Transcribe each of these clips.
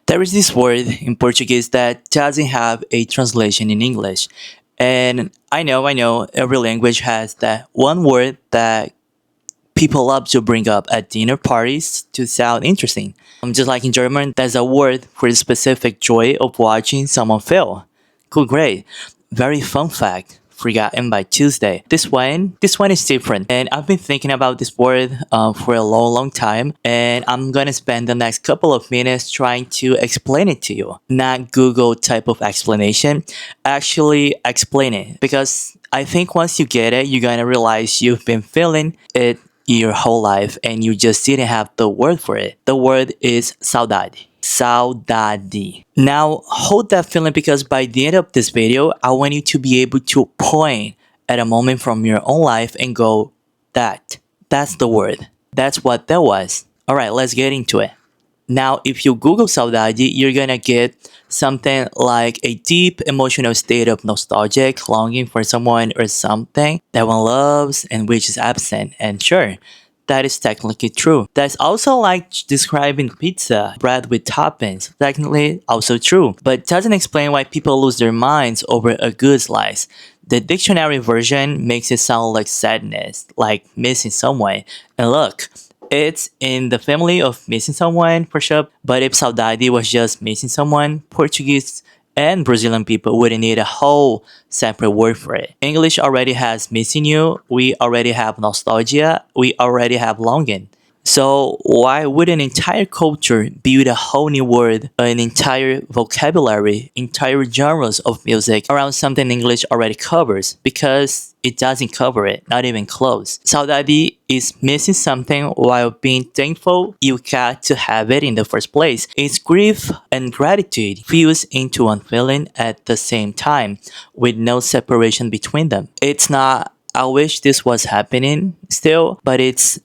There is this word in Portuguese that doesn't have a translation in English. And I know, every language has that one word that people love to bring up at dinner parties to sound interesting. Just like in German, there's a word for the specific joy of watching someone fail. Cool, great. Very fun fact. Forgotten by Tuesday. This one is different, and I've been thinking about this word for a long time, and I'm gonna spend the next couple of minutes trying to explain it to you. Not Google type of explanation, actually explain it, because I think once you get it, you're gonna realize you've been feeling it your whole life and you just didn't have the word for it. The word is saudade. Saudade. Now, hold that feeling because by the end of this video, I want you to be able to point at a moment from your own life and go, that's the word. That's what that was. All right, let's get into it. Now, if you Google Saudade, you're gonna get something like a deep emotional state of nostalgic longing for someone or something that one loves and which is absent. And sure, that is technically true. That's also like describing pizza, bread with toppings. Technically, also true, but doesn't explain why people lose their minds over a good slice. The dictionary version makes it sound like sadness, like missing someone. And look, it's in the family of missing someone for sure, but if saudade was just missing someone, Portuguese and Brazilian people wouldn't need a whole separate word for it. English already has missing you, we already have nostalgia, we already have longing. So why would an entire culture build a whole new word, an entire vocabulary, entire genres of music around something English already covers? Because it doesn't cover it, not even close. Saudade is missing something while being thankful you got to have it in the first place. It's grief and gratitude fused into one feeling at the same time, with no separation between them. It's not I wish this was happening still, but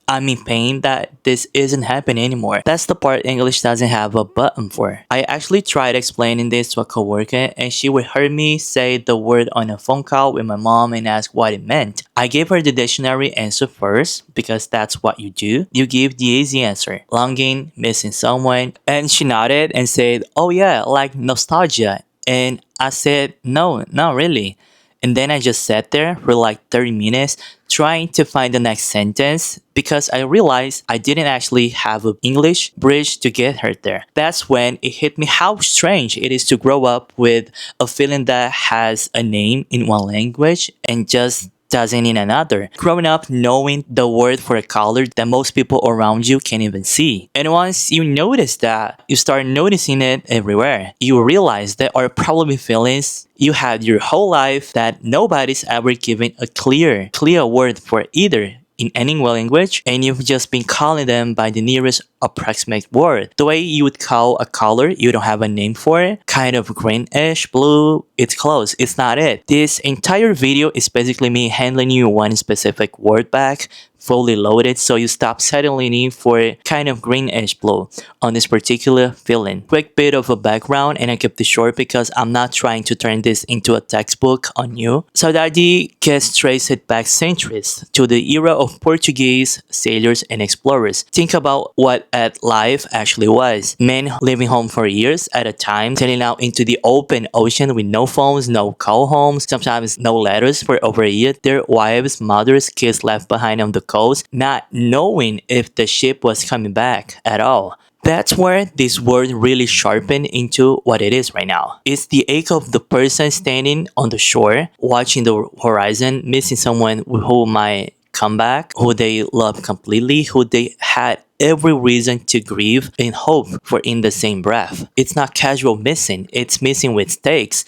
I'm in pain that this isn't happening anymore. That's the part English doesn't have a button for. I actually tried explaining this to a coworker and she would hear me say the word on a phone call with my mom and ask what it meant. I gave her the dictionary answer first because that's what you do. You give the easy answer. Longing, missing someone. And she nodded and said, oh yeah, like nostalgia. And I said, no, not really. And then I just sat there for like 30 minutes trying to find the next sentence because I realized I didn't actually have an English bridge to get her there. That's when it hit me how strange it is to grow up with a feeling that has a name in one language and just doesn't in another. Growing up knowing the word for a color that most people around you can't even see. And once you notice that, you start noticing it everywhere. You realize there are probably feelings you had your whole life that nobody's ever given a clear word for either in any language, and you've just been calling them by the nearest approximate word. The way you would call a color you don't have a name for it, kind of greenish, blue, it's close, it's not it. This entire video is basically me handing you one specific word back, fully loaded, so you stop settling for kind of greenish blue on this particular feeling. Quick bit of a background, and I kept this short because I'm not trying to turn this into a textbook on you. Saudade gets traced back centuries to the era of Portuguese sailors and explorers. Think about what life actually was. Men living home for years at a time, sailing out into the open ocean with no phones, no call homes, sometimes no letters for over a year. Their wives, mothers, kids left behind on the coast, not knowing if the ship was coming back at all. That's where this word really sharpened into what it is right now. It's the ache of the person standing on the shore, watching the horizon, missing someone who might come back, who they love completely, who they had every reason to grieve and hope for in the same breath. It's not casual missing, it's missing with stakes.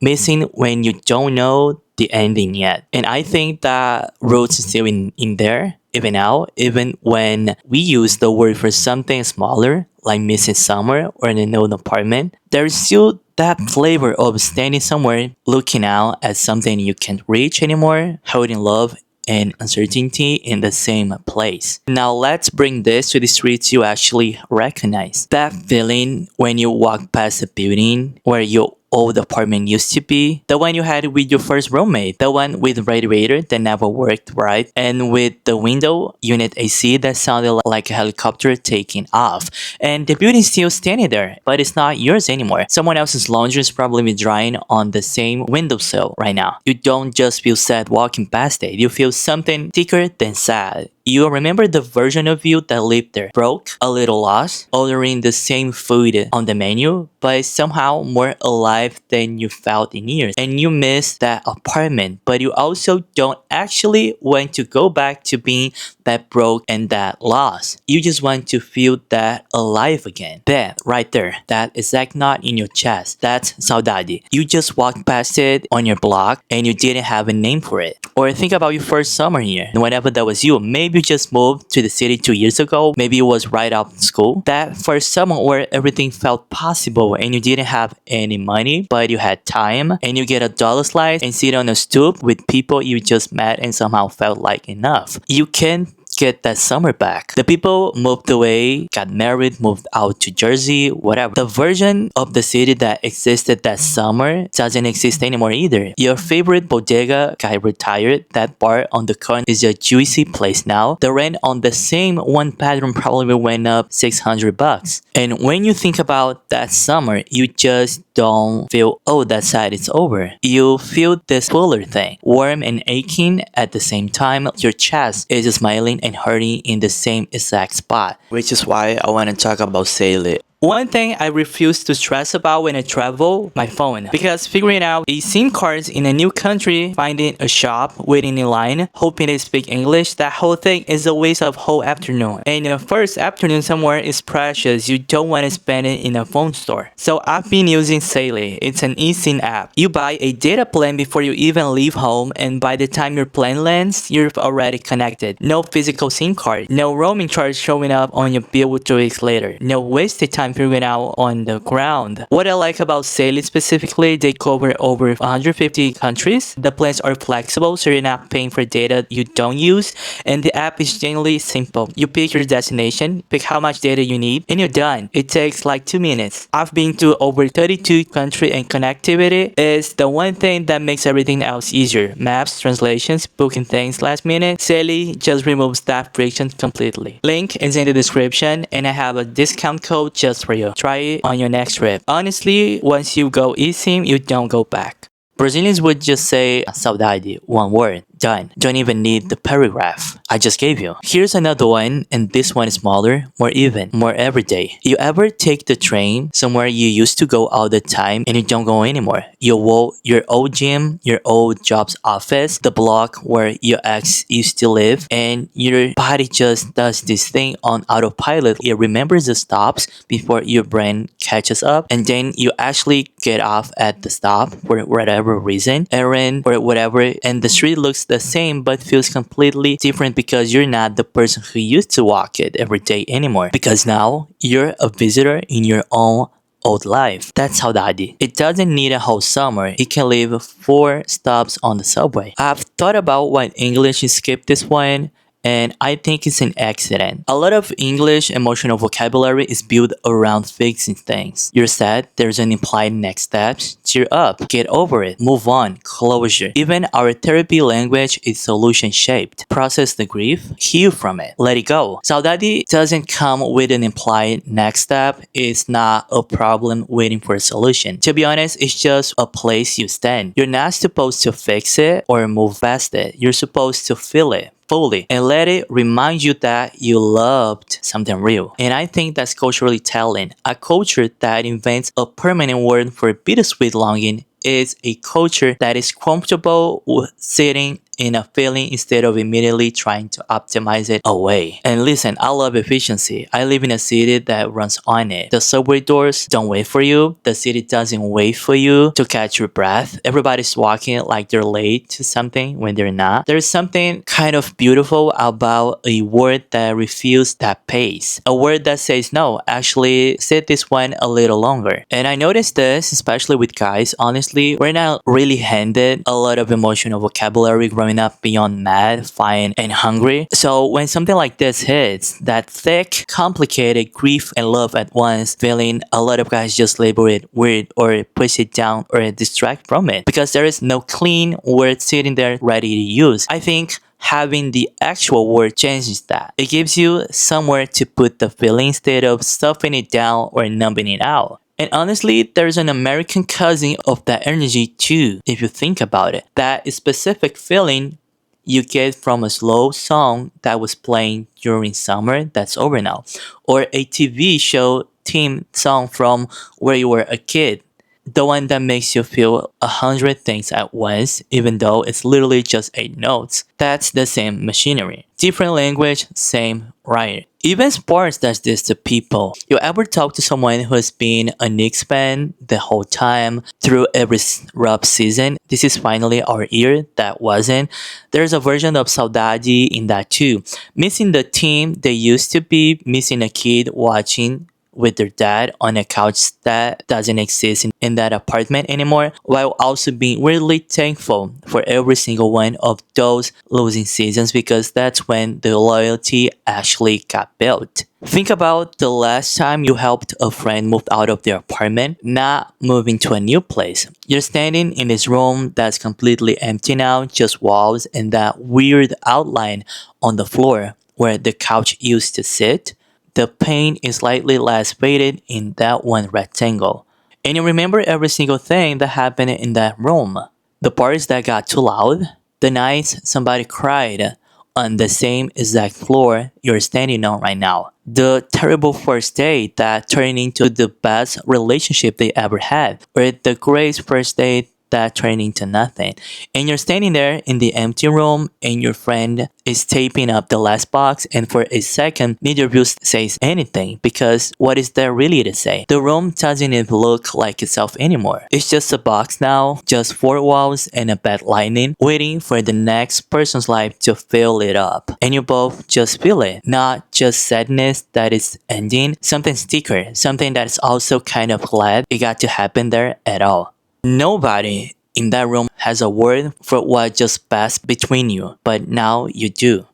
Missing when you don't know the ending yet. And I think that roots is still in there, even now, even when we use the word for something smaller, like missing somewhere or in an old apartment, there's still that flavor of standing somewhere, looking out at something you can't reach anymore, holding love and uncertainty in the same place. Now let's bring this to the streets you actually recognize. That feeling when you walk past a building where you old apartment used to be, the one you had with your first roommate, the one with radiator that never worked right, and with the window unit AC that sounded like a helicopter taking off. And the building's still standing there, but it's not yours anymore. Someone else's laundry is probably drying on the same windowsill right now. You don't just feel sad walking past it, you feel something thicker than sad. You remember the version of you that lived there, broke, a little lost, ordering the same food on the menu, but somehow more alive than you felt in years. And you miss that apartment, but you also don't actually want to go back to being that broke and that lost. You just want to feel that alive again. That right there, that exact knot in your chest, that's Saudade. You just walked past it on your block and you didn't have a name for it. Or think about your first summer here. Whenever that was you, maybe you just moved to the city 2 years ago. Maybe it was right out of school. That first summer where everything felt possible and you didn't have any money, but you had time and you get a dollar slice and sit on a stoop with people you just met and somehow felt like enough. You can get that summer back. The people moved away, got married, moved out to Jersey, whatever. The version of the city that existed that summer doesn't exist anymore either. Your favorite bodega guy retired. That bar on the corner is a juicy place now. The rent on the same one bedroom probably went up $600. And when you think about that summer, you just don't feel, oh, that side is over. You feel this fuller thing, warm and aching at the same time. Your chest is smiling and hurting in the same exact spot. Which is why I want to talk about Saily. One thing I refuse to stress about when I travel, my phone. Because figuring out eSIM cards in a new country, finding a shop, waiting in line, hoping they speak English, that whole thing is a waste of whole afternoon. And the first afternoon somewhere is precious. You don't want to spend it in a phone store. So I've been using Saily. It's an eSIM app. You buy a data plan before you even leave home, and by the time your plan lands, you're already connected. No physical SIM card. No roaming charge showing up on your bill 2 weeks later. No wasted time figuring out on the ground. What I like about Saily specifically, they cover over 150 countries. The plans are flexible, so you're not paying for data you don't use, and the app is genuinely simple. You pick your destination, pick how much data you need, and you're done. It takes like 2 minutes. I've been to over 32 countries, and connectivity is the one thing that makes everything else easier. Maps, translations, booking things last minute. Saily just removes that friction completely. Link is in the description, and I have a discount code just for you. Try it on your next trip. Honestly, once you go eSIM, you don't go back. Brazilians would just say saudade, one word, done. Don't even need the paragraph I just gave you. Here's another one, and this one is smaller, more even, more everyday. You ever take the train somewhere you used to go all the time and you don't go anymore? Your old gym, your old job's office, the block where your ex used to live, and your body just does this thing on autopilot. It remembers the stops before your brain catches up, and then you actually get off at the stop for whatever reason, errand or whatever, and the street looks the same but feels completely different because you're not the person who used to walk it every day anymore, because now you're a visitor in your own old life. That's Saudade. It doesn't need a whole summer. It can leave 4 stops on the subway. I've thought about what English is skip this one, and I think it's an accident. A lot of English emotional vocabulary is built around fixing things. You're sad, there's an implied next step. Cheer up, get over it, move on, closure. Even our therapy language is solution shaped. Process the grief, heal from it, let it go. Saudade doesn't come with an implied next step. It's not a problem waiting for a solution. To be honest, it's just a place you stand. You're not supposed to fix it or move past it. You're supposed to feel it fully and let it remind you that you loved something real. And I think that's culturally telling. A culture that invents a permanent word for bittersweet longing is a culture that is comfortable with sitting in a feeling instead of immediately trying to optimize it away. And listen, I love efficiency. I live in a city that runs on it. The subway doors don't wait for you. The city doesn't wait for you to catch your breath. Everybody's walking like they're late to something when they're not. There's something kind of beautiful about a word that refuses that pace. A word that says, no, actually sit this one a little longer. And I noticed this, especially with guys. Honestly, we're not really handed a lot of emotional vocabulary growing up beyond mad, fine, and hungry. So when something like this hits, that thick, complicated grief and love at once feeling, a lot of guys just label it weird or push it down or distract from it because there is no clean word sitting there ready to use. I think having the actual word changes that. It gives you somewhere to put the feeling instead of stuffing it down or numbing it out. And honestly, there's an American cousin of that energy too, if you think about it. That specific feeling you get from a slow song that was playing during summer that's over now, or a TV show theme song from where you were a kid. The one that makes you feel 100 things at once, even though it's literally just 8 notes. That's the same machinery. Different language, same writer. Even sports does this to people. You ever talk to someone who has been a Knicks fan the whole time through every rough season? This is finally our year. That wasn't. There's a version of Saudade in that too. Missing the team they used to be, missing a kid watching with their dad on a couch that doesn't exist in that apartment anymore, while also being weirdly thankful for every single one of those losing seasons because that's when the loyalty actually got built. Think about the last time you helped a friend move out of their apartment, not moving to a new place. You're standing in this room that's completely empty now, just walls and that weird outline on the floor where the couch used to sit. The paint is slightly less faded in that one rectangle. And you remember every single thing that happened in that room. The parts that got too loud, the nights somebody cried on the same exact floor you're standing on right now. The terrible first date that turned into the best relationship they ever had. Or the great first date that turned into nothing. And you're standing there in the empty room and your friend is taping up the last box and for a second neither of you says anything because what is there really to say? The room doesn't even look like itself anymore. It's just a box now, just four walls and a bad lighting waiting for the next person's life to fill it up. And you both just feel it. Not just sadness that is ending, something sticker, something that's also kind of glad it got to happen there at all. Nobody in that room has a word for what just passed between you, but now you do.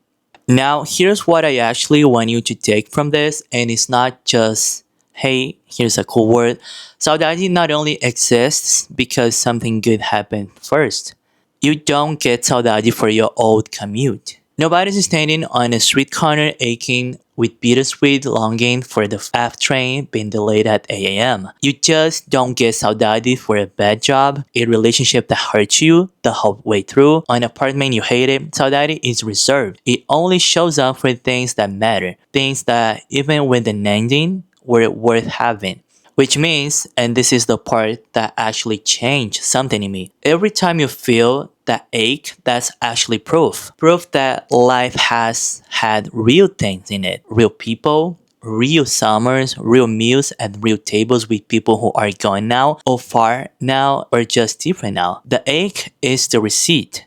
Now, here's what I actually want you to take from this, and it's not just, hey, here's a cool word. Saudade not only exists because something good happened first. You don't get saudade for your old commute. Nobody's standing on a street corner aching with bittersweet longing for the F train being delayed at 8 a.m. You just don't get saudade for a bad job, a relationship that hurts you the whole way through, an apartment you hated. Saudade is reserved. It only shows up for things that matter, things that even with an ending were worth having. Which means, and this is the part that actually changed something in me, every time you feel that ache, that's actually proof. Proof that life has had real things in it. Real people, real summers, real meals at real tables with people who are gone now, or far now, or just different now. The ache is the receipt.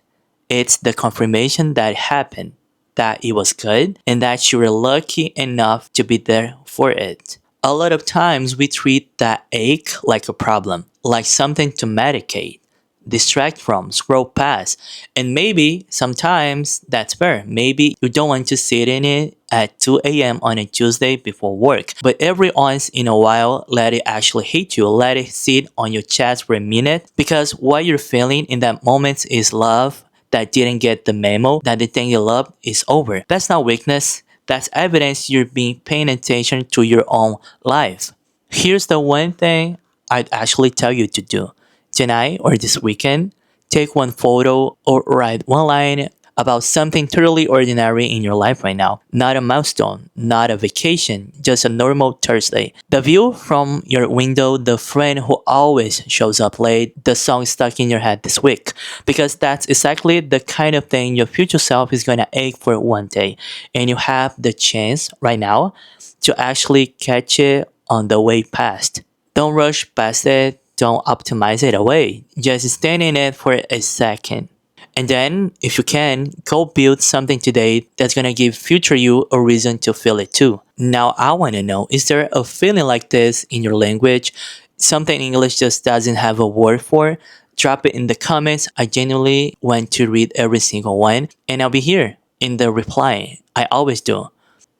It's the confirmation that it happened, that it was good, and that you were lucky enough to be there for it. A lot of times we treat that ache like a problem, like something to medicate, distract from, scroll past. And maybe sometimes that's fair. Maybe you don't want to sit in it at 2 a.m. on a Tuesday before work. But every once in a while, let it actually hit you. Let it sit on your chest for a minute. Because what you're feeling in that moment is love that didn't get the memo that the thing you love is over. That's not weakness. That's evidence you're being paying attention to your own life. Here's the one thing I'd actually tell you to do. Tonight or this weekend, take one photo or write one line about something totally ordinary in your life right now. Not a milestone, not a vacation, just a normal Thursday. The view from your window, the friend who always shows up late, the song stuck in your head this week. Because that's exactly the kind of thing your future self is gonna ache for one day. And you have the chance right now to actually catch it on the way past. Don't rush past it. Don't optimize it away. Just stand in it for a second. And then, if you can, go build something today that's gonna give future you a reason to feel it too. Now, I wanna know, is there a feeling like this in your language? Something English just doesn't have a word for? drop it in the comments. I genuinely want to read every single one, and I'll be here in the reply. I always do.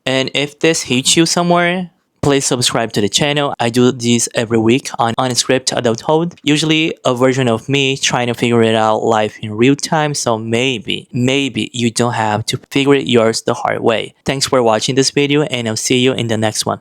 And if this hits you somewhere, please subscribe to the channel. I do this every week on Unscripted Adulthood. Usually a version of me trying to figure it out live in real time. So maybe you don't have to figure it yours the hard way. Thanks for watching this video, and I'll see you in the next one.